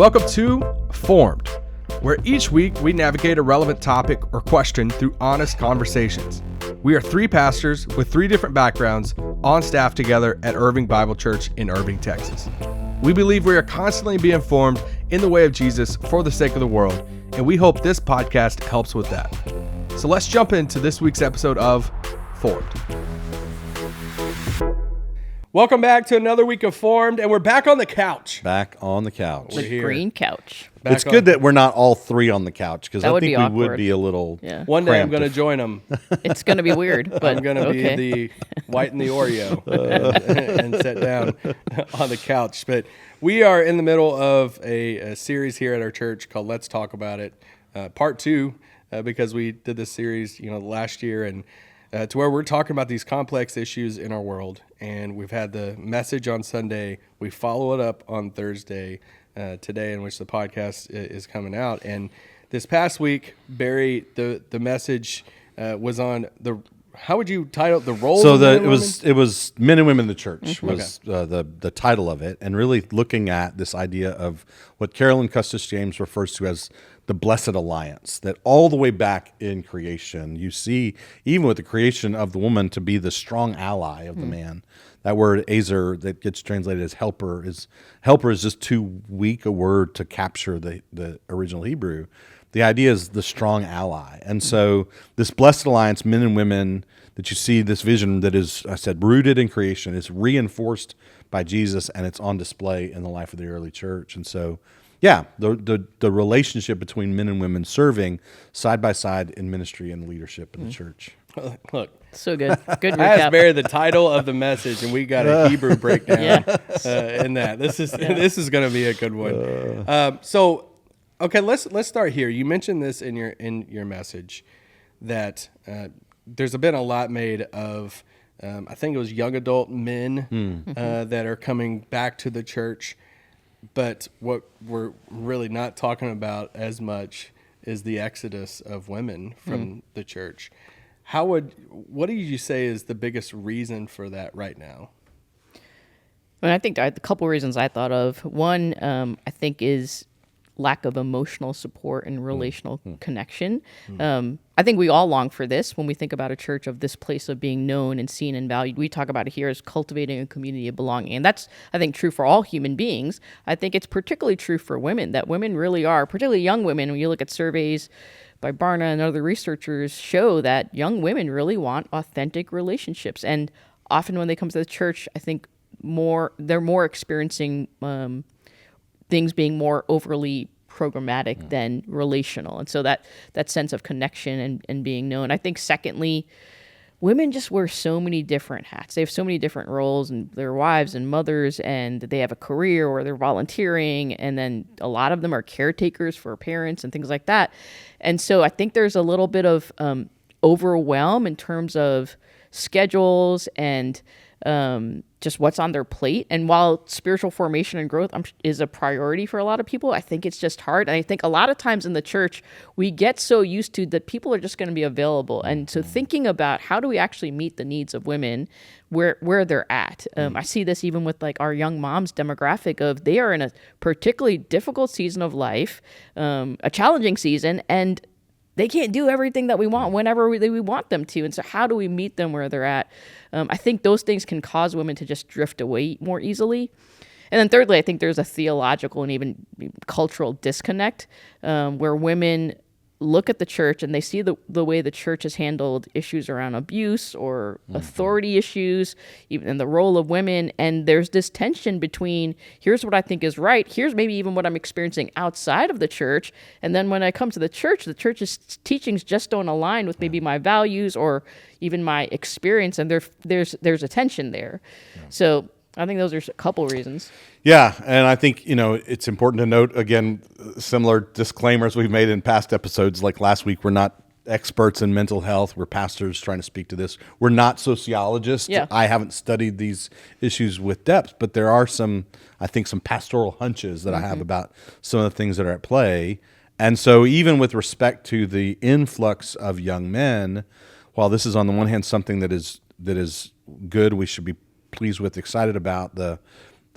Welcome to Formed, where each week we navigate a relevant topic or question through honest conversations. We are three pastors with three different backgrounds on staff together at Irving Bible Church in Irving, Texas. We believe we are constantly being formed in the way of Jesus for the sake of the world, and we hope this podcast helps with that. So let's jump into this week's episode of Formed. Welcome back to another week of Formed, and we're back on the couch. Back on the couch. The green couch. It's good that we're not all three on the couch, because I think we would be a little One day I'm going to join them. It's going to be weird, but I'm going to be the white and the Oreo and sit down on the couch. But we are in the middle of a series here at our church called Let's Talk About It, Part 2, because we did this series last year, and to where we're talking about these complex issues in our world. And we've had the message on Sunday. We follow it up on Thursday, today, in which the podcast is coming out. And this past week, Barry, the message was on how would you title the role? So of it was Men and Women in the Church was the title of it, and really looking at this idea of what Carolyn Custis James refers to as the blessed alliance, that all the way back in creation, you see, even with the creation of the woman, to be the strong ally of the man. That word azer that gets translated as helper is just too weak a word to capture the original Hebrew. The idea is the strong ally. And so this blessed alliance, men and women, that you see, this vision that is, I said, rooted in creation, is reinforced by Jesus, and it's on display in the life of the early church. And so, yeah, the relationship between men and women serving side by side in ministry and leadership in the church. Look. So good. Good recap. I asked Barry the title of the message, and we got a Hebrew breakdown in that. This is going to be a good one. Okay, let's start here. You mentioned this in your message that there's been a lot made of, I think it was young adult men that are coming back to the church. But what we're really not talking about as much is the exodus of women from the church. What do you say is the biggest reason for that right now? I think a couple reasons I thought of. One, I think, is lack of emotional support and relational connection. I think we all long for this when we think about a church, of this place of being known and seen and valued. We talk about it here as cultivating a community of belonging. And that's, I think, true for all human beings. I think it's particularly true for women, that women really are, particularly young women. When you look at surveys by Barna and other researchers, show that young women really want authentic relationships. And often when they come to the church, I think they're more experiencing things being more overly programmatic than relational. And so that sense of connection and being known. I think secondly, women just wear so many different hats. They have so many different roles, and they're wives and mothers, and they have a career, or they're volunteering. And then a lot of them are caretakers for parents and things like that. And so I think there's a little bit of overwhelm in terms of schedules and just what's on their plate. And while spiritual formation and growth is a priority for a lot of people, I think it's just hard. And I think a lot of times in the church, we get so used to that people are just going to be available. And so thinking about how do we actually meet the needs of women where they're at. I see this even with like our young moms demographic of, they are in a particularly difficult season of life, a challenging season, and they can't do everything that we want whenever we want them to. And so how do we meet them where they're at? I think those things can cause women to just drift away more easily. And then thirdly, I think there's a theological and even cultural disconnect where women look at the church and they see the way the church has handled issues around abuse or authority issues, even in the role of women. And there's this tension between, here's what I think is right, here's maybe even what I'm experiencing outside of the church. And then when I come to the church's teachings just don't align with maybe my values or even my experience. And there's a tension there. Yeah. So I think those are a couple reasons. Yeah, and I think, it's important to note, again, similar disclaimers we've made in past episodes, like last week, we're not experts in mental health. We're pastors trying to speak to this. We're not sociologists. Yeah. I haven't studied these issues with depth, but there are some pastoral hunches that I have about some of the things that are at play. And so even with respect to the influx of young men, while this is on the one hand something that is good, we should be pleased with, excited about the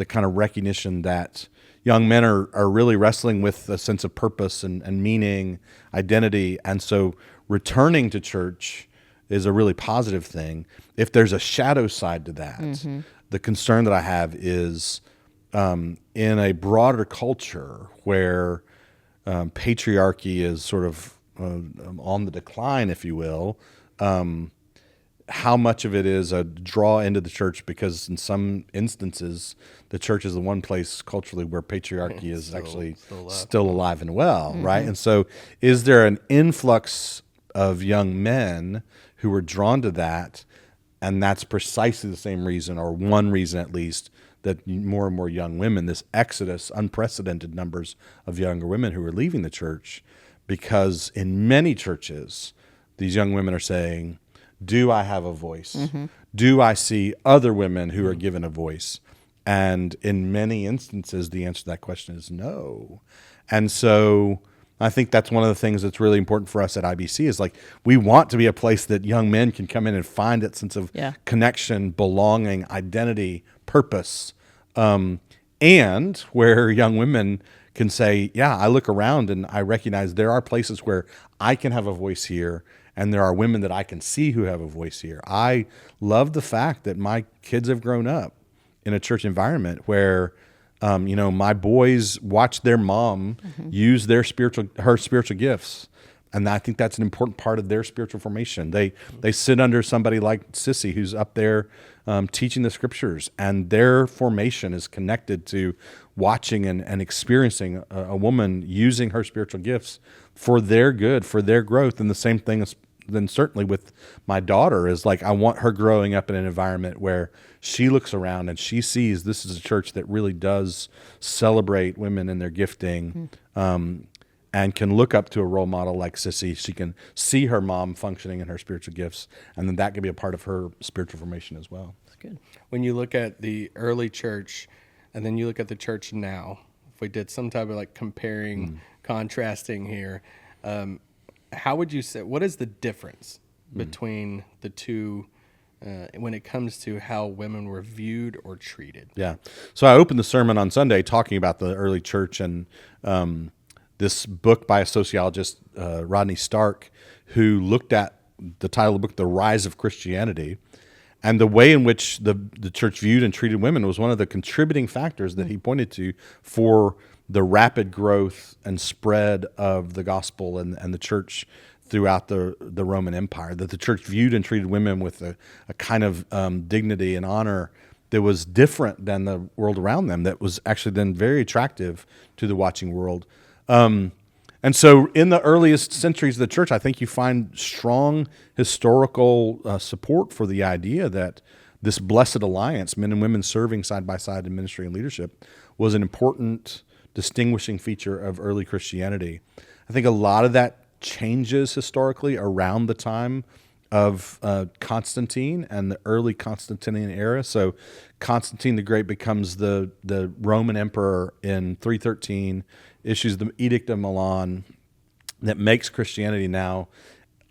kind of recognition that young men are really wrestling with a sense of purpose and meaning, identity. And so returning to church is a really positive thing. If there's a shadow side to that, the concern that I have is in a broader culture where patriarchy is sort of on the decline, if you will, how much of it is a draw into the church, because in some instances the church is the one place culturally where patriarchy is still alive and well, right? And so is there an influx of young men who are drawn to that, and that's precisely the same reason, or one reason at least, that more and more young women, this exodus, unprecedented numbers of younger women who are leaving the church, because in many churches these young women are saying, do I have a voice? Do I see other women who are given a voice? And in many instances, the answer to that question is no. And so I think that's one of the things that's really important for us at IBC is, like, we want to be a place that young men can come in and find that sense of connection, belonging, identity, purpose, and where young women can say, yeah, I look around and I recognize there are places where I can have a voice here, and there are women that I can see who have a voice here. I love the fact that my kids have grown up in a church environment where, my boys watch their mom use her spiritual gifts. And I think that's an important part of their spiritual formation. They sit under somebody like Sissy, who's up there teaching the scriptures, and their formation is connected to watching and experiencing a woman using her spiritual gifts for their good, for their growth. And the same thing is then certainly with my daughter, is like, I want her growing up in an environment where she looks around and she sees this is a church that really does celebrate women and their gifting, and can look up to a role model like Sissy. She can see her mom functioning in her spiritual gifts, and then that can be a part of her spiritual formation as well. That's good. When you look at the early church and then you look at the church now, if we did some type of like comparing, contrasting here, how would you say, what is the difference between the two when it comes to how women were viewed or treated? Yeah. So I opened the sermon on Sunday talking about the early church, and this book by a sociologist, Rodney Stark, who looked at the title of the book, The Rise of Christianity, and the way in which the church viewed and treated women was one of the contributing factors that he pointed to for the rapid growth and spread of the gospel and the church throughout the Roman Empire, that the church viewed and treated women with a kind of dignity and honor that was different than the world around them, that was actually then very attractive to the watching world. And so in the earliest centuries of the church, I think you find strong historical support for the idea that this blessed alliance, men and women serving side by side in ministry and leadership, was an important distinguishing feature of early Christianity. I think a lot of that changes historically around the time of Constantine and the early Constantinian era. So Constantine the Great becomes the Roman emperor in 313, issues the Edict of Milan that makes Christianity now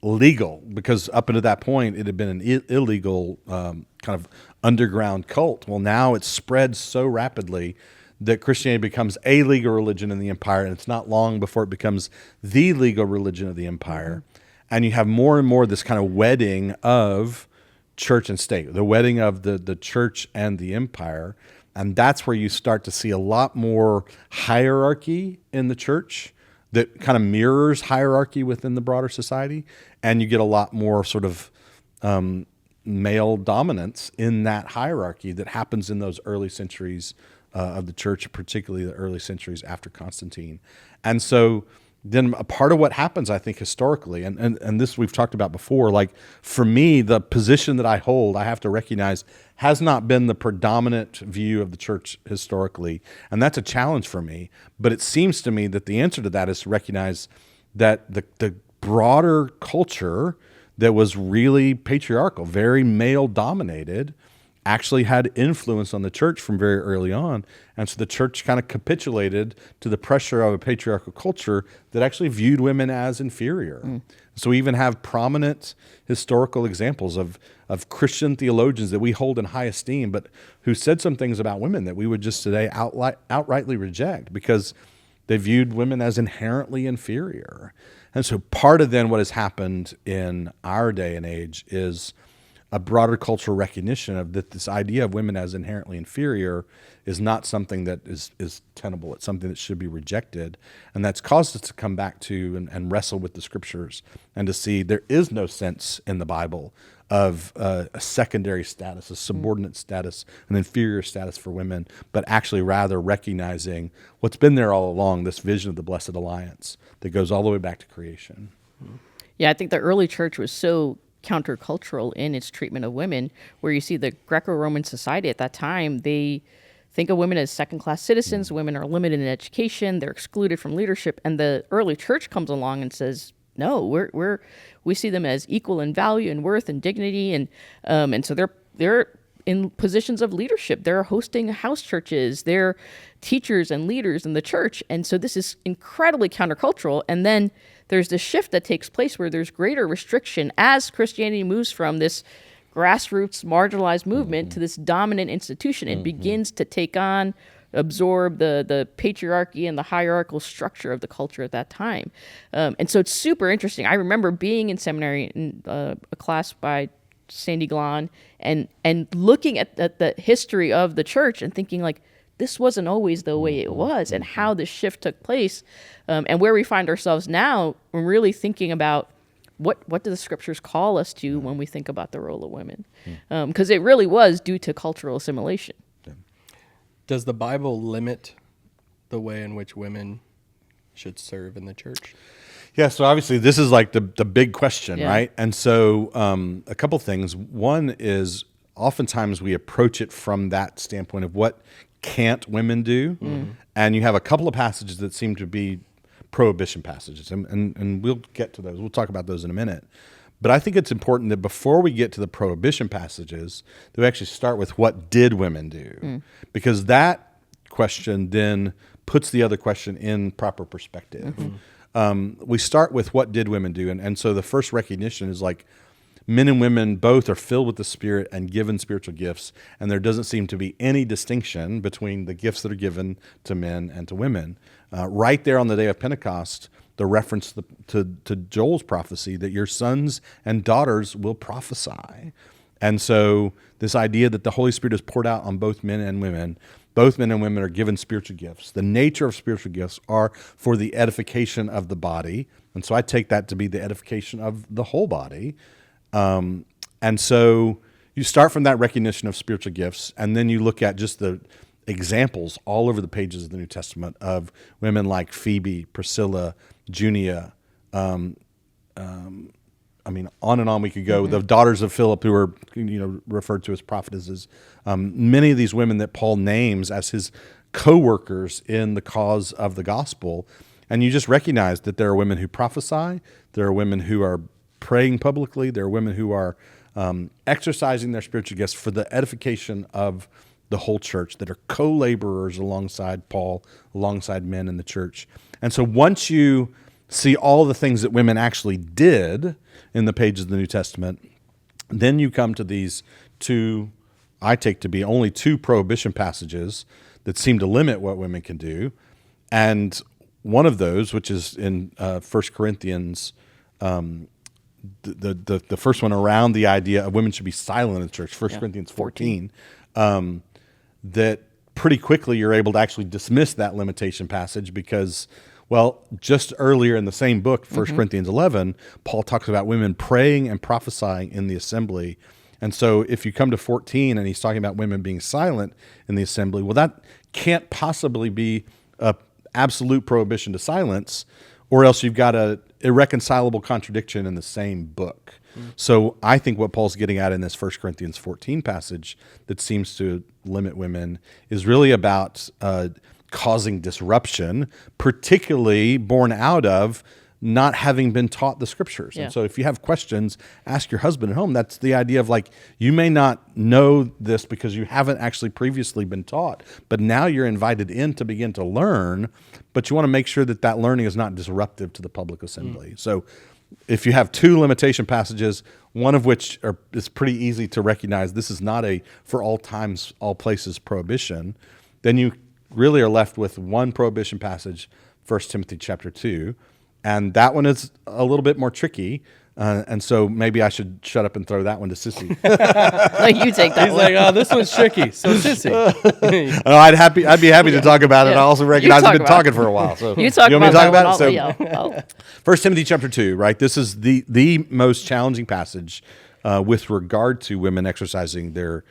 legal, because up until that point it had been an illegal kind of underground cult. Well, now it's spread so rapidly that Christianity becomes a legal religion in the empire, and it's not long before it becomes the legal religion of the empire. And you have more and more this kind of wedding of church and state, the wedding of the church and the empire. And that's where you start to see a lot more hierarchy in the church that kind of mirrors hierarchy within the broader society. And you get a lot more sort of male dominance in that hierarchy that happens in those early centuries of the church, particularly the early centuries after Constantine. And so then a part of what happens, I think, historically, and this we've talked about before, like for me, the position that I hold, I have to recognize, has not been the predominant view of the church historically. And that's a challenge for me. But it seems to me that the answer to that is to recognize that the broader culture that was really patriarchal, very male dominated, actually had influence on the church from very early on. And so the church kind of capitulated to the pressure of a patriarchal culture that actually viewed women as inferior, So we even have prominent historical examples of Christian theologians that we hold in high esteem, but who said some things about women that we would just today outrightly reject because they viewed women as inherently inferior. And so part of then what has happened in our day and age is a broader cultural recognition of that this idea of women as inherently inferior is not something that is tenable. It's something that should be rejected. And that's caused us to come back to and wrestle with the scriptures and to see there is no sense in the Bible of a secondary status, a subordinate status, an inferior status for women, but actually rather recognizing what's been there all along, this vision of the Blessed Alliance that goes all the way back to creation. Yeah, I think the early church was so countercultural in its treatment of women, where you see the Greco-Roman society at that time, they think of women as second-class citizens. Women are limited in education. They're excluded from leadership. And the early church comes along and says, no, we see them as equal in value and worth and dignity. And so they're in positions of leadership. They're hosting house churches. They're teachers and leaders in the church. And so this is incredibly countercultural. And then there's this shift that takes place where there's greater restriction as Christianity moves from this grassroots marginalized movement to this dominant institution. It begins to take on, absorb the patriarchy and the hierarchical structure of the culture at that time. And so it's super interesting. I remember being in seminary in a class by Sandy Glahn and looking at the history of the church and thinking like, this wasn't always the way it was, and how this shift took place, and where we find ourselves now. We're really thinking about what do the scriptures call us to when we think about the role of women, because it really was due to cultural assimilation. Does the Bible limit the way in which women should serve in the church? Yeah, so obviously this is like the big question, right? And so a couple things. One is oftentimes we approach it from that standpoint of what can't women do? And you have a couple of passages that seem to be prohibition passages, and we'll get to those. We'll talk about those in a minute. But I think it's important that before we get to the prohibition passages, that we actually start with what did women do? Because that question then puts the other question in proper perspective. We start with what did women do? And so the first recognition is like, men and women both are filled with the Spirit and given spiritual gifts, and there doesn't seem to be any distinction between the gifts that are given to men and to women. Right there on the day of Pentecost, the reference to Joel's prophecy that your sons and daughters will prophesy. And so this idea that the Holy Spirit is poured out on both men and women are given spiritual gifts. The nature of spiritual gifts are for the edification of the body, and so I take that to be the edification of the whole body. And so you start from that recognition of spiritual gifts, and then you look at just the examples all over the pages of the New Testament of women like Phoebe, Priscilla, Junia. On and on we could go. The daughters of Philip, who are referred to as prophetesses. Many of these women that Paul names as his co-workers in the cause of the gospel, and you just recognize that there are women who prophesy, there are women who are praying publicly, there are women who are exercising their spiritual gifts for the edification of the whole church, that are co-laborers alongside Paul, alongside men in the church. And so once you see all the things that women actually did in the pages of the New Testament, then you come to these two, I take to be only two prohibition passages that seem to limit what women can do. And one of those, which is in 1 Corinthians, the first one around the idea of women should be silent in the church, 1 Corinthians 14, that pretty quickly you're able to actually dismiss that limitation passage because, well, just earlier in the same book, 1 Corinthians 11, Paul talks about women praying and prophesying in the assembly. And so if you come to 14 and he's talking about women being silent in the assembly, well, that can't possibly be an absolute prohibition to silence, or else you've got a irreconcilable contradiction in the same book. So I think what Paul's getting at in this 1 Corinthians 14 passage that seems to limit women is really about causing disruption, particularly born out of not having been taught the scriptures. And so if you have questions, ask your husband at home. That's the idea of like, you may not know this because you haven't actually previously been taught, but now you're invited in to begin to learn, but you want to make sure that that learning is not disruptive to the public assembly. So if you have two limitation passages, one of which is pretty easy to recognize, this is not a for all times, all places prohibition, then you really are left with one prohibition passage, 1 Timothy chapter 2, and that one is a little bit more tricky. And so maybe I should shut up and throw that one to Sissy. You take that He's one. like, oh, this one's tricky. So Sissy. No, I'd be happy to talk about it. Yeah. I also recognize You I've talk been about talking it. for a while. So You talk want me about to that talk one. about it? I'll- 1 Timothy chapter 2, right? This is the most challenging passage with regard to women exercising their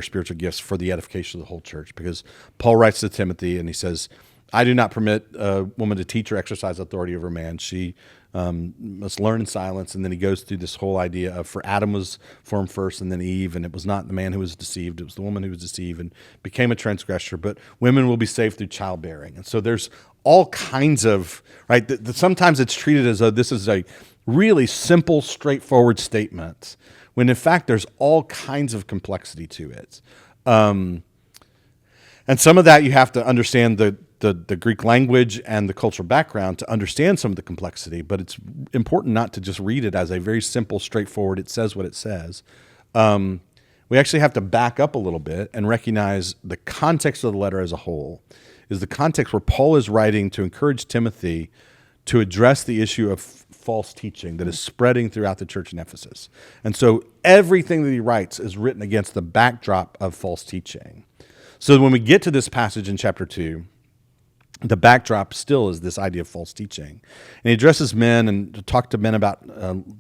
spiritual gifts for the edification of the whole church, because Paul writes to Timothy and he says, I do not permit a woman to teach or exercise authority over man. She must learn in silence. And then he goes through this whole idea of, for Adam was formed first and then Eve, and it was not the man who was deceived, it was the woman who was deceived and became a transgressor, but women will be saved through childbearing. And so there's all kinds of, right, sometimes it's treated as though this is a really simple, straightforward statement, when in fact there's all kinds of complexity to it. And some of that you have to understand the Greek language and the cultural background to understand some of the complexity, but it's important not to just read it as a very simple, straightforward, it says what it says. We actually have to back up a little bit and recognize the context of the letter as a whole is the context where Paul is writing to encourage Timothy to address the issue of false teaching that is spreading throughout the church in Ephesus. And so everything that he writes is written against the backdrop of false teaching. So when we get to this passage in chapter 2, the backdrop still is this idea of false teaching. And he addresses men and talk to men about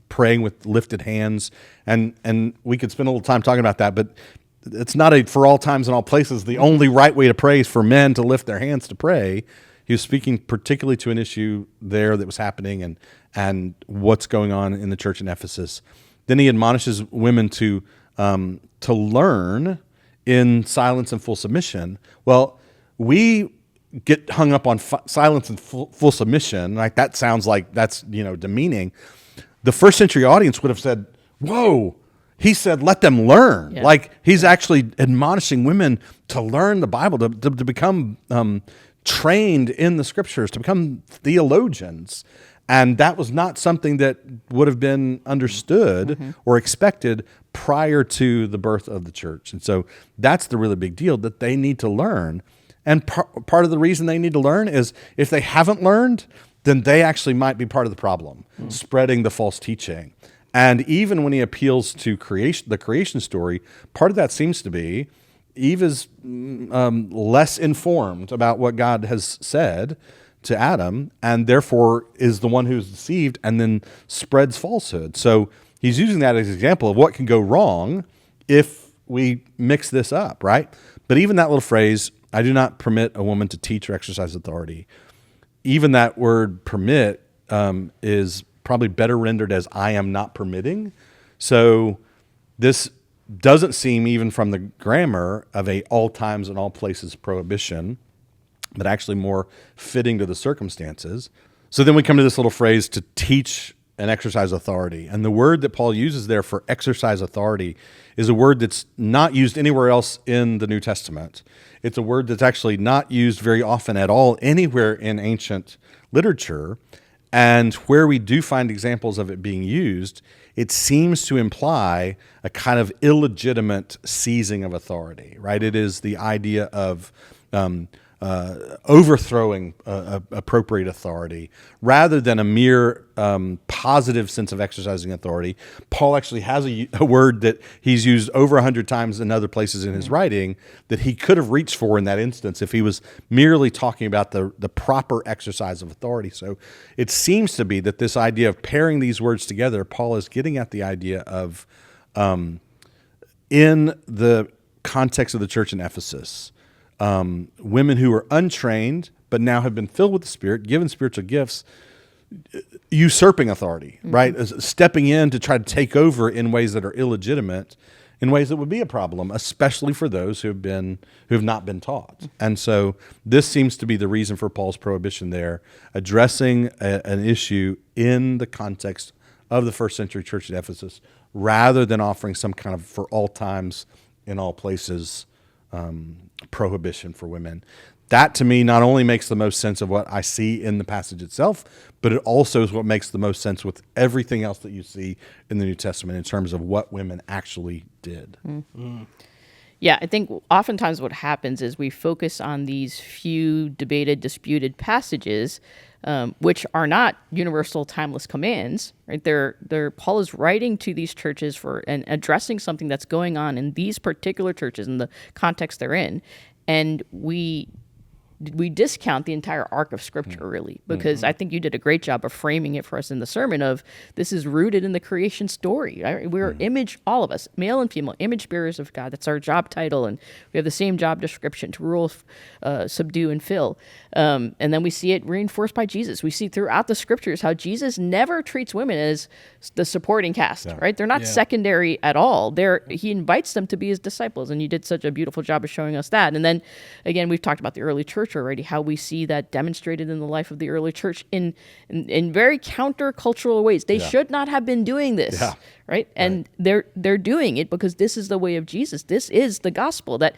praying with lifted hands. And we could spend a little time talking about that, but it's not a for all times and all places. The only right way to pray is for men to lift their hands to pray. He was speaking particularly to an issue there that was happening and what's going on in the church in Ephesus. Then he admonishes women to learn in silence and full submission. Well, we get hung up on silence and full submission. Like that sounds like that's demeaning. The first century audience would have said, "Whoa." He said, let them learn. Yeah. Like he's actually admonishing women to learn the Bible, to become trained in the scriptures, to become theologians. And that was not something that would have been understood or expected prior to the birth of the church. And so that's the really big deal, that they need to learn. And part of the reason they need to learn is if they haven't learned, then they actually might be part of the problem, spreading the false teaching. And even when he appeals to the creation story, part of that seems to be Eve is less informed about what God has said to Adam, and therefore is the one who's deceived and then spreads falsehood. So he's using that as an example of what can go wrong if we mix this up, right? But even that little phrase, I do not permit a woman to teach or exercise authority, even that word permit is probably better rendered as I am not permitting. So this doesn't seem, even from the grammar, of a all times and all places prohibition, but actually more fitting to the circumstances. So then we come to this little phrase, to teach and exercise authority. And the word that Paul uses there for exercise authority is a word that's not used anywhere else in the New Testament. It's a word that's actually not used very often at all anywhere in ancient literature. And where we do find examples of it being used, it seems to imply a kind of illegitimate seizing of authority, right? It is the idea of overthrowing appropriate authority rather than a mere positive sense of exercising authority. Paul actually has a word that he's used over 100 times in other places in his writing that he could have reached for in that instance if he was merely talking about the proper exercise of authority. So it seems to be that this idea of pairing these words together, Paul is getting at the idea of in the context of the church in Ephesus, women who are untrained but now have been filled with the Spirit, given spiritual gifts, usurping authority, right? Stepping in to try to take over in ways that are illegitimate, in ways that would be a problem, especially for those who have not been taught. And so this seems to be the reason for Paul's prohibition there, addressing an issue in the context of the first century church at Ephesus, rather than offering some kind of for all times in all places prohibition for women. that to me not only makes the most sense of what I see in the passage itself, but it also is what makes the most sense with everything else that you see in the New Testament in terms of what women actually did. Yeah, I think oftentimes what happens is we focus on these few debated, disputed passages, which are not universal, timeless commands. Right? Paul is writing to these churches and addressing something that's going on in these particular churches in the context they're in, and we discount the entire arc of Scripture, really, because I think you did a great job of framing it for us in the sermon of this is rooted in the creation story. Right? We're all of us, male and female, image bearers of God. That's our job title, and we have the same job description to rule, subdue, and fill. And then we see it reinforced by Jesus. We see throughout the Scriptures how Jesus never treats women as the supporting cast, right? They're not secondary at all. He invites them to be his disciples, and you did such a beautiful job of showing us that. And then, again, we've talked about the early church already, how we see that demonstrated in the life of the early church in very counter-cultural ways. They should not have been doing this, right? And they're doing it because this is the way of Jesus. This is the gospel, that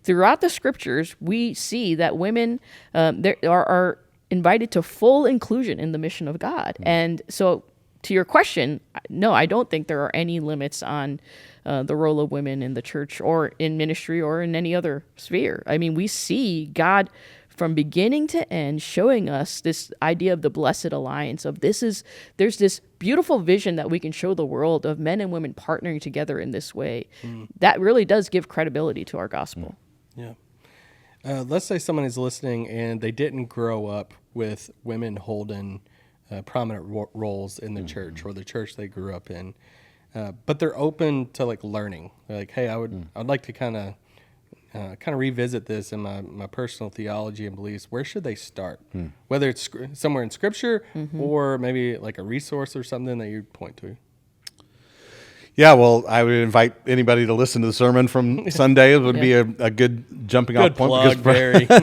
throughout the Scriptures, we see that women are invited to full inclusion in the mission of God. And so to your question, no, I don't think there are any limits on the role of women in the church or in ministry or in any other sphere. I mean, we see God from beginning to end showing us this idea of the blessed alliance of there's this beautiful vision that we can show the world of men and women partnering together in this way. That really does give credibility to our gospel. Yeah. Let's say someone is listening and they didn't grow up with women holding prominent roles in the church or the church they grew up in, but they're open to like learning. They're like, hey, I'd like to kind of revisit this in my personal theology and beliefs. Where should they start? Whether it's somewhere in Scripture or maybe like a resource or something that you'd point to. Yeah, well, I would invite anybody to listen to the sermon from Sunday. It would be a good jumping off point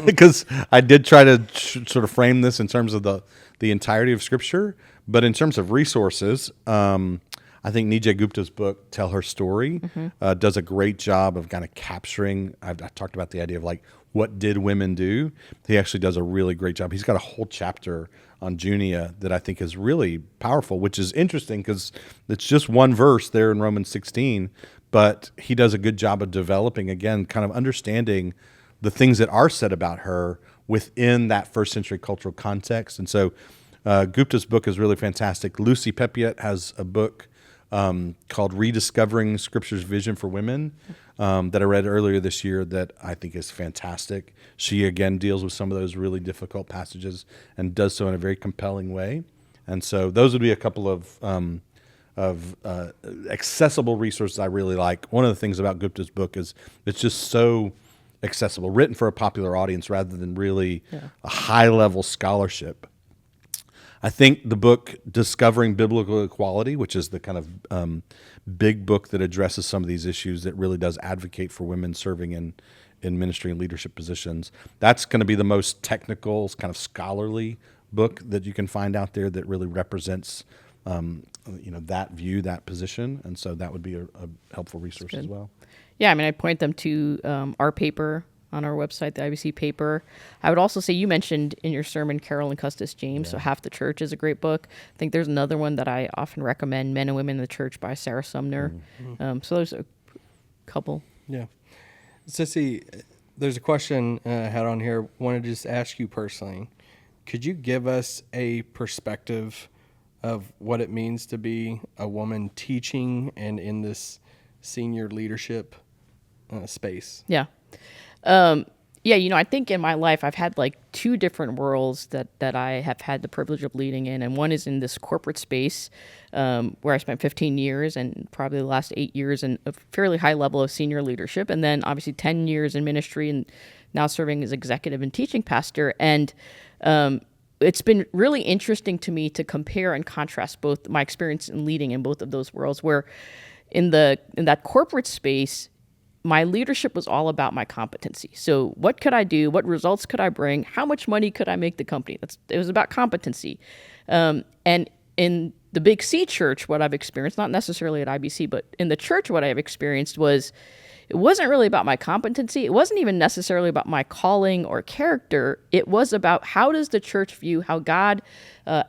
because I did try to sort of frame this in terms of the entirety of Scripture. But in terms of resources, I think Nijay Gupta's book, Tell Her Story, does a great job of kind of capturing. I talked about the idea of like, what did women do? He actually does a really great job. He's got a whole chapter on Junia that I think is really powerful, which is interesting because it's just one verse there in Romans 16, but he does a good job of developing, again, kind of understanding the things that are said about her within that first century cultural context. And so Gupta's book is really fantastic. Lucy Pepiot has a book called Rediscovering Scripture's Vision for Women that I read earlier this year that I think is fantastic. She, again, deals with some of those really difficult passages and does so in a very compelling way. And so those would be a couple of accessible resources I really like. One of the things about Gupta's book is it's just so accessible, written for a popular audience rather than really a high-level scholarship. I think the book Discovering Biblical Equality, which is the kind of big book that addresses some of these issues that really does advocate for women serving in ministry and leadership positions, that's going to be the most technical, kind of scholarly book that you can find out there that really represents that view, that position. And so that would be a helpful resource as well. Yeah, I mean, I'd point them to our paper on our website, the IBC paper. I would also say, you mentioned in your sermon Carolyn Custis James, so Half the Church is a great book. I think there's another one that I often recommend, Men and Women in the Church by Sarah Sumner. So there's a couple. Yeah. Sissy, there's a question I had on here. Wanted to just ask you personally, could you give us a perspective of what it means to be a woman teaching and in this senior leadership space? Yeah. I think in my life I've had like two different roles that I have had the privilege of leading in, and one is in this corporate space where I spent 15 years and probably the last 8 years in a fairly high level of senior leadership, and then obviously 10 years in ministry and now serving as executive and teaching pastor. And it's been really interesting to me to compare and contrast both my experience in leading in both of those worlds, where in that corporate space, my leadership was all about my competency. So what could I do? What results could I bring? How much money could I make the company? It was about competency. And in the Big C church, what I've experienced, not necessarily at IBC, but in the church, what I've experienced was it wasn't really about my competency. It wasn't even necessarily about my calling or character. It was about how does the church view how God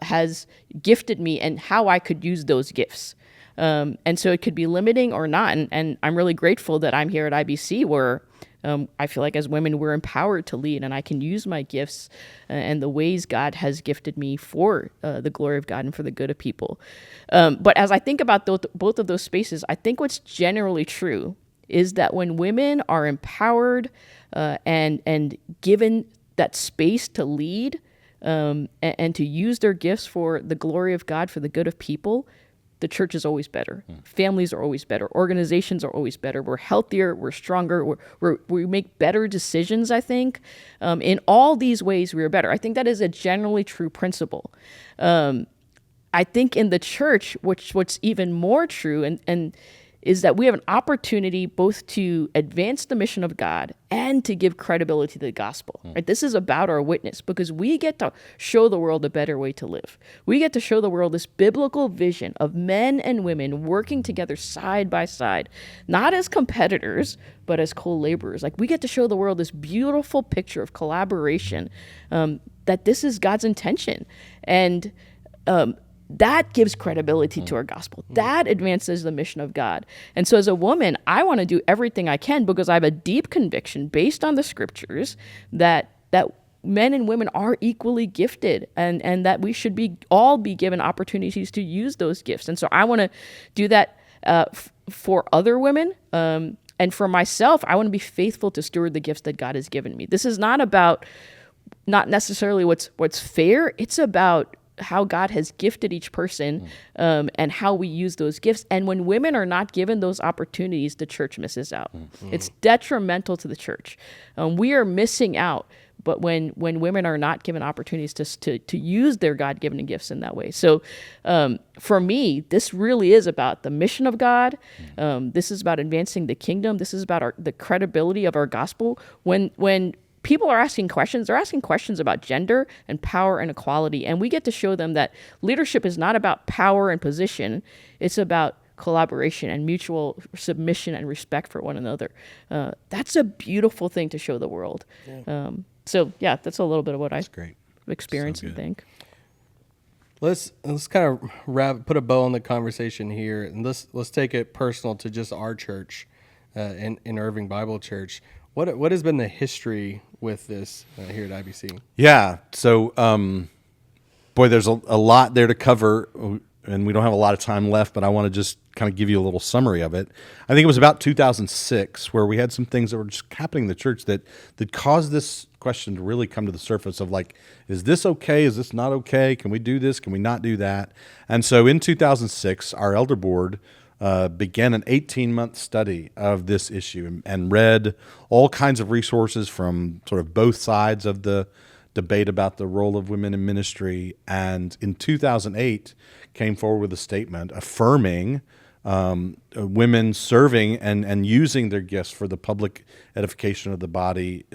has gifted me and how I could use those gifts. And so it could be limiting or not. And I'm really grateful that I'm here at IBC where I feel like as women, we're empowered to lead, and I can use my gifts and the ways God has gifted me for the glory of God and for the good of people. But as I think about both of those spaces, I think what's generally true is that when women are empowered and given that space to lead and to use their gifts for the glory of God, for the good of people, the church is always better. Families are always better. Organizations are always better. We're healthier. We're stronger. We make better decisions, I think. In all these ways, we are better. I think that is a generally true principle. I think in the church, what's even more true and is that we have an opportunity both to advance the mission of God and to give credibility to the gospel. Right? This is about our witness because we get to show the world a better way to live. We get to show the world this biblical vision of men and women working together side by side, not as competitors, but as co-laborers. Like we get to show the world this beautiful picture of collaboration, that this is God's intention. And that gives credibility to our gospel. That advances the mission of God. And so as a woman, I want to do everything I can because I have a deep conviction based on the scriptures that men and women are equally gifted and that we should all be given opportunities to use those gifts. And so I want to do that for other women. And for myself, I want to be faithful to steward the gifts that God has given me. This is not necessarily what's fair. It's about how God has gifted each person and how we use those gifts. And when women are not given those opportunities, the church misses out. It's detrimental to the church. We are missing out. But when women are not given opportunities to use their God-given gifts in that way. So for me, this really is about the mission of God. This is about advancing the kingdom. This is about the credibility of our gospel. When people are asking questions, they're asking questions about gender and power and equality. And we get to show them that leadership is not about power and position. It's about collaboration and mutual submission and respect for one another. That's a beautiful thing to show the world. Yeah. That's a little bit of what I've experienced and think. Let's kind of put a bow on the conversation here, and let's take it personal to just our church, in Irving Bible Church. What has been the history with this here at IBC? Yeah, so boy, there's a lot there to cover, and we don't have a lot of time left, but I want to just kind of give you a little summary of it. I think it was about 2006 where we had some things that were just happening in the church that caused this question to really come to the surface of like, is this okay? Is this not okay? Can we do this? Can we not do that? And so in 2006, our elder board began an 18-month study of this issue and read all kinds of resources from sort of both sides of the debate about the role of women in ministry. And in 2008, came forward with a statement affirming women serving and using their gifts for the public edification of the body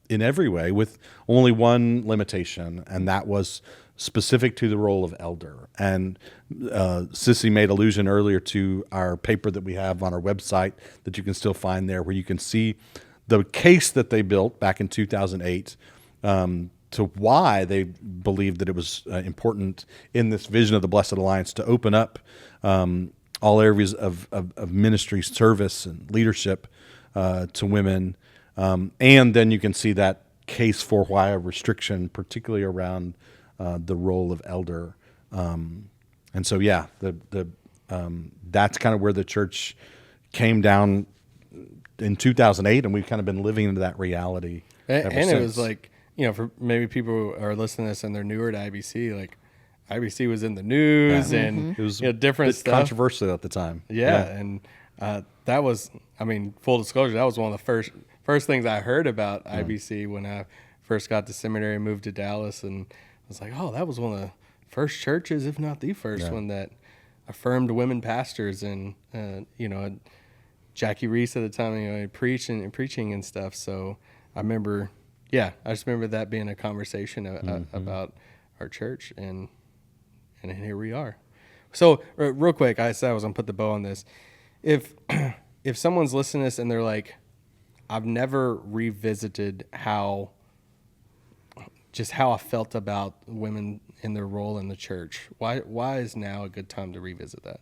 in every way, with only one limitation, and that was specific to the role of elder. And Sissy made allusion earlier to our paper that we have on our website that you can still find there, where you can see the case that they built back in 2008 to why they believed that it was important in this vision of the Blessed Alliance to open up all areas of ministry, service, and leadership to women. And then you can see that case for why a restriction, particularly around the role of elder. And so, yeah, that's kind of where the church came down in 2008, and we've kind of been living into that reality ever since. It was like, for maybe people who are listening to this and they're newer to IBC, like IBC was in the news and it was different stuff. Controversial at the time. Yeah. And that was, full disclosure, that was one of the first things I heard about IBC when I first got to seminary and moved to Dallas, and I was like, oh, that was one of the first churches, if not the first one, that affirmed women pastors. And Jackie Reese at the time, preaching and stuff. So I just remember that being a conversation about our church, and here we are. So real quick, I said I was gonna put the bow on this. If someone's listening to this and they're like, I've never revisited how I felt about women in their role in the church. Why is now a good time to revisit that?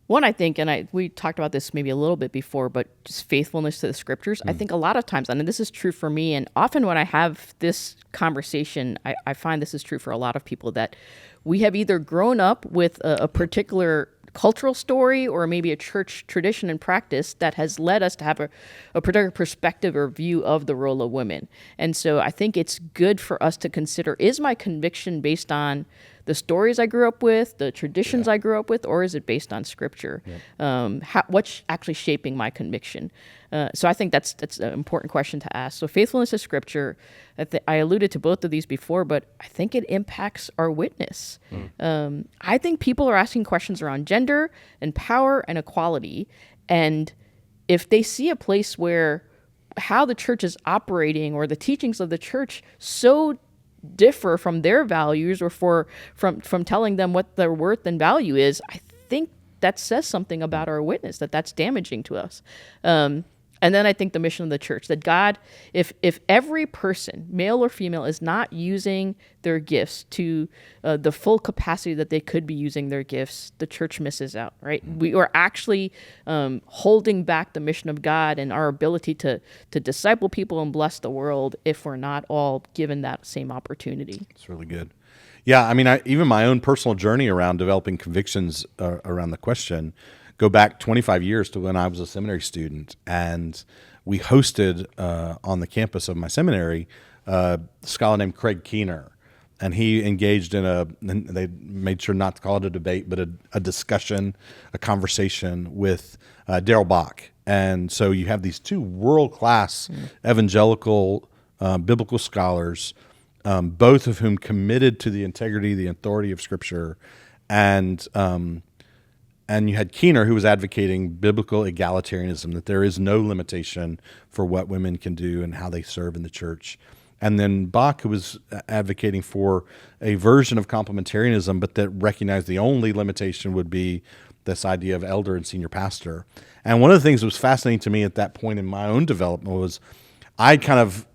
One, I think, and we talked about this maybe a little bit before, but just faithfulness to the scriptures. I think a lot of times, and this is true for me, and often when I have this conversation, I find this is true for a lot of people, that we have either grown up with a particular cultural story or maybe a church tradition and practice that has led us to have a particular perspective or view of the role of women. And so I think it's good for us to consider, is my conviction based on the stories I grew up with, the traditions I grew up with, or is it based on scripture? What's actually shaping my conviction? So I think that's an important question to ask. So faithfulness to scripture, I alluded to both of these before, but I think it impacts our witness. I think people are asking questions around gender and power and equality. And if they see a place where how the church is operating or the teachings of the church so differ from their values or from telling them what their worth and value is, I think that says something about our witness, that's damaging to us. And then I think the mission of the church, that God, if every person, male or female, is not using their gifts to the full capacity that they could be using their gifts, the church misses out, right? We are actually holding back the mission of God and our ability to disciple people and bless the world if we're not all given that same opportunity. It's really good. Yeah, I mean, even my own personal journey around developing convictions around the question go back 25 years to when I was a seminary student, and we hosted on the campus of my seminary a scholar named Craig Keener, and he engaged and they made sure not to call it a debate, but a discussion, a conversation with Darrell Bach. And so you have these two world-class evangelical biblical scholars, both of whom committed to the integrity, the authority of Scripture, and you had Keener, who was advocating biblical egalitarianism, that there is no limitation for what women can do and how they serve in the church. And then Bach, who was advocating for a version of complementarianism, but that recognized the only limitation would be this idea of elder and senior pastor. And one of the things that was fascinating to me at that point in my own development was I kind of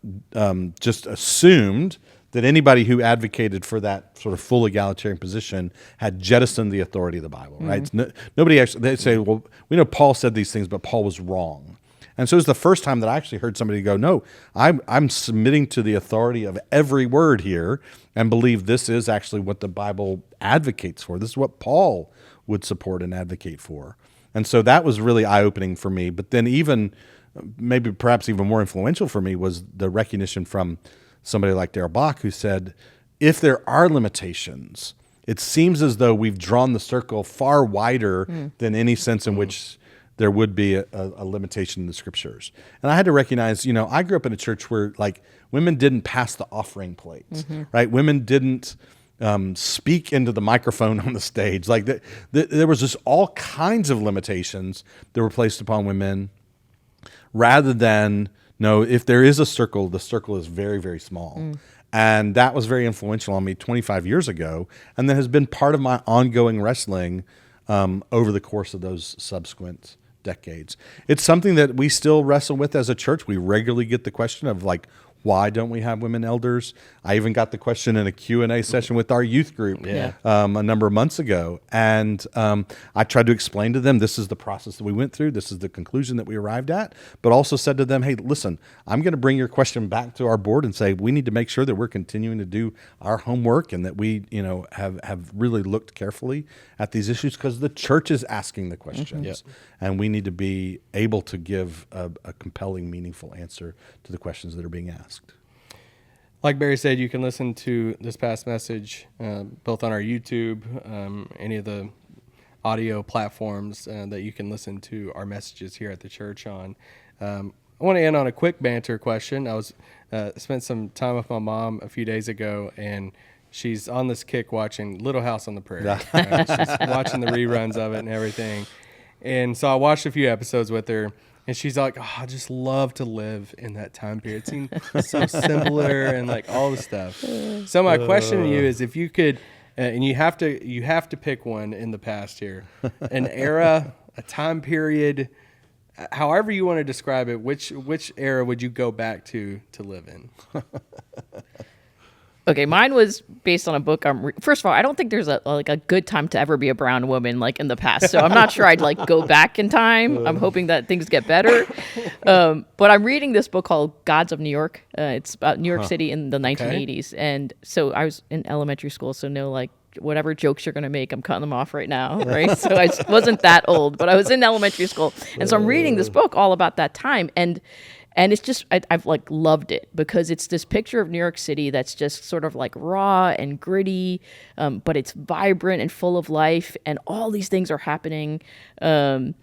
just assumed that anybody who advocated for that sort of full egalitarian position had jettisoned the authority of the Bible, right? Nobody actually, they say, well, we know Paul said these things, but Paul was wrong. And so it was the first time that I actually heard somebody go, no, I'm submitting to the authority of every word here and believe this is actually what the Bible advocates for. This is what Paul would support and advocate for. And so that was really eye-opening for me. But then even, maybe perhaps even more influential for me, was the recognition from somebody like Darrell Bach, who said, if there are limitations, it seems as though we've drawn the circle far wider than any sense in which there would be a limitation in the scriptures. And I had to recognize, I grew up in a church where women didn't pass the offering plate, right? Women didn't speak into the microphone on the stage. There was just all kinds of limitations that were placed upon women, rather than, no, if there is a circle, the circle is very, very small. And that was very influential on me 25 years ago, and that has been part of my ongoing wrestling over the course of those subsequent decades. It's something that we still wrestle with as a church. We regularly get the question of why don't we have women elders? I even got the question in a Q&A session with our youth group a number of months ago. And I tried to explain to them, this is the process that we went through. This is the conclusion that we arrived at. But also said to them, hey, listen, I'm going to bring your question back to our board and say, we need to make sure that we're continuing to do our homework and that we have really looked carefully at these issues, because the church is asking the questions. And we need to be able to give a compelling, meaningful answer to the questions that are being asked. Like Barry said, you can listen to this past message both on our YouTube, any of the audio platforms that you can listen to our messages here at the church on. I want to end on a quick banter question. I was spent some time with my mom a few days ago, and she's on this kick watching Little House on the Prairie. She's watching the reruns of it and everything. And so I watched a few episodes with her, and she's like, oh, I just love to live in that time period. It seemed so simpler and all the stuff. So my question to you is, if you could and you have to pick one in the past here, an era, a time period, however you want to describe it. Which era would you go back to live in? Okay, mine was based on a book. First of all, I don't think there's a good time to ever be a brown woman like in the past. So I'm not sure I'd like go back in time. I'm hoping that things get better. But I'm reading this book called Gods of New York. It's about New York City in the 1980s. And so I was in elementary school, so no like whatever jokes you're going to make, I'm cutting them off right now, right? So I wasn't that old, but I was in elementary school. And so I'm reading this book all about that time. And it's just, I've like loved it because it's this picture of New York City that's just sort of like raw and gritty, but it's vibrant and full of life, and all these things are happening. And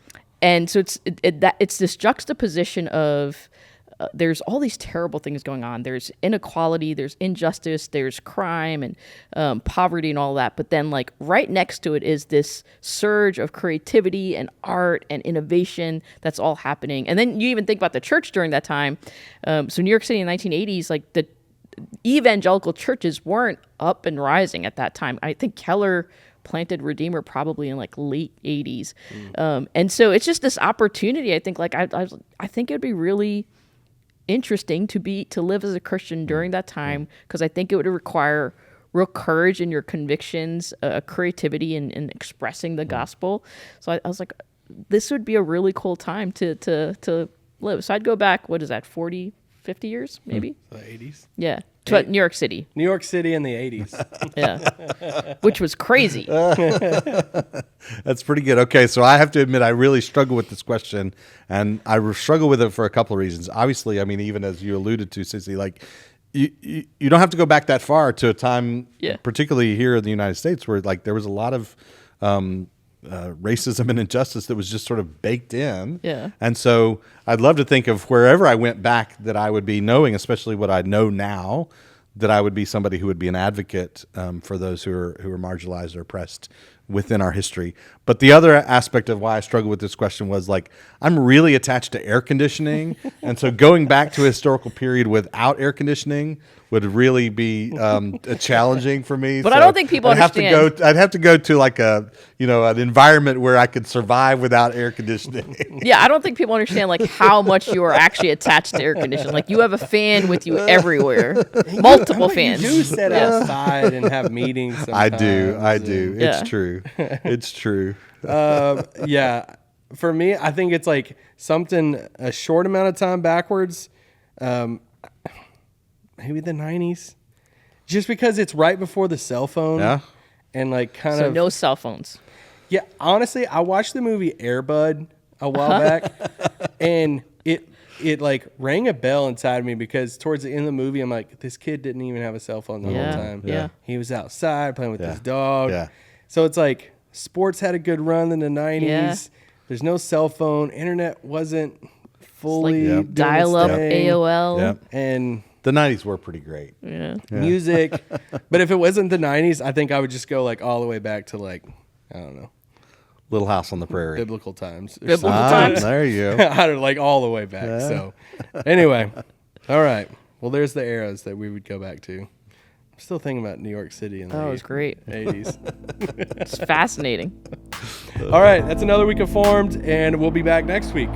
so it's this juxtaposition of there's all these terrible things going on. There's inequality, there's injustice, there's crime and poverty and all that. But then like right next to it is this surge of creativity and art and innovation that's all happening. And then you even think about the church during that time. So New York City in the 1980s, like the evangelical churches weren't up and rising at that time. I think Keller planted Redeemer probably in like late 80s. And so it's just this opportunity. I think like I think it would be really interesting to live as a Christian during that time, because I think it would require real courage in your convictions, creativity in expressing the gospel. So I was like, this would be a really cool time to live. So I'd go back, what is that, 40, 50 years maybe? The 80s? Yeah. To New York City. New York City in the 80s. Yeah. Which was crazy. That's pretty good. Okay, so I have to admit I really struggle with this question, and I struggle with it for a couple of reasons. Obviously, I mean, even as you alluded to, Sissy, like you don't have to go back that far to a time, particularly here in the United States, where like there was a lot of racism and injustice that was just sort of baked in. Yeah. And so I'd love to think of wherever I went back that I would be knowing, especially what I know now, that I would be somebody who would be an advocate for those who are marginalized or oppressed within our history. But the other aspect of why I struggle with this question was like, I'm really attached to air conditioning. And so going back to a historical period without air conditioning would really be challenging for me. But so I don't think people understand. I'd have to go to like an environment where I could survive without air conditioning. Yeah, I don't think people understand like how much you are actually attached to air conditioning. Like you have a fan with you everywhere, multiple fans. You do sit outside and have meetings sometimes. I do. Yeah. It's true. It's true. Yeah. For me, I think it's like something a short amount of time backwards. Maybe the 90s. Just because it's right before the cell phone. Yeah. And like So no cell phones. Yeah, honestly, I watched the movie Air Bud a while back, and it like rang a bell inside me because towards the end of the movie, I'm like, this kid didn't even have a cell phone the whole time. Yeah. He was outside playing with his dog. Yeah. So it's like sports had a good run in the 90s. Yeah. There's no cell phone. Internet wasn't fully doing its dial-up thing. AOL. Yep. And The 90s were pretty great. music. But if it wasn't the 90s, I think I would just go like all the way back to like, I don't know, Little House on the Prairie. biblical times. or Biblical something. times. There you go. I don't like all the way back. So anyway, all right. Well, there's the eras that we would go back to. I'm still thinking about New York City in the Oh, it was great. 80s. It's fascinating. All right. That's another week of Formed, and we'll be back next week.